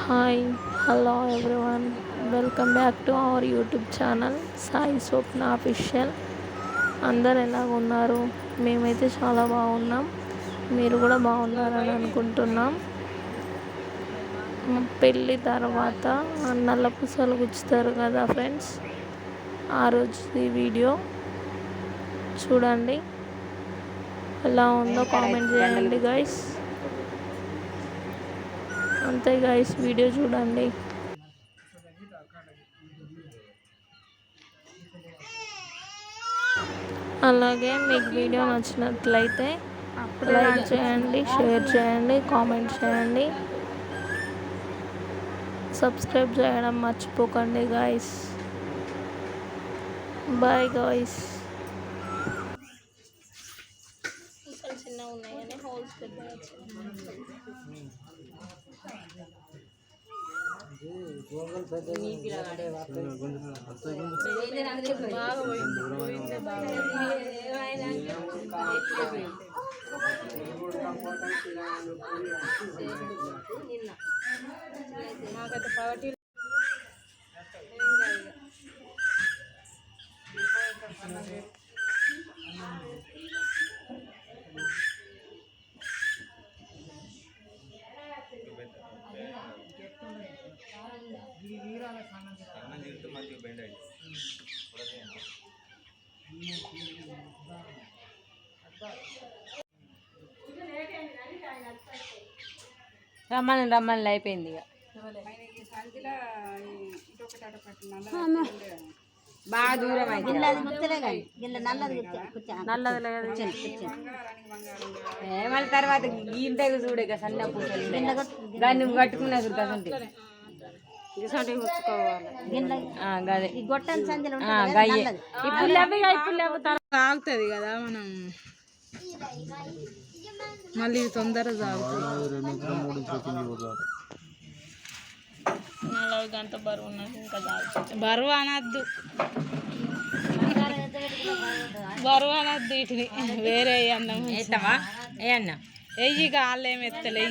Hi hello everyone, welcome back to our YouTube channel Sai Swapna official. అందరు ఎలాగ ఉన్నారు? మేమైతే చాలా బాగున్నాం. మీరు కూడా బాగున్నారని అనుకుంటున్నాం. పెళ్ళి తర్వాత నల్ల పూసలు గుచ్చుతారు కదా ఫ్రెండ్స్, ఆ రోజు ఈ వీడియో చూడండి. ఎలా ఉందో కామెంట్ చేయండి గైస్. అంతే గైస్, వీడియో చూడండి. అలాగే మీకు వీడియో నచ్చినట్లయితే లైక్ చేయండి, షేర్ చేయండి, కామెంట్ చేయండి, సబ్స్క్రైబ్ చేయడం మర్చిపోకండి గైస్. Bye guys. చిన్నగా ఉన్నాయి కానీ హోల్స్ పెద్దగా రమ్మని అయిపోయింది. బాగా దూరం మళ్ళీ తర్వాత గీంటకు చూడే సన్న పూసలు దాన్ని కట్టుకున్నా చూడండి. ఆగుతుంది కదా, మనం మళ్ళీ తొందరగా గంట బరువు ఉన్నది. ఇంకా బరువు అనద్దు, బరువు అనద్దు. వీటిని వేరే అన్నం ఏ అన్న వెయ్యి కాళ్ళు ఏమి ఎత్తలే.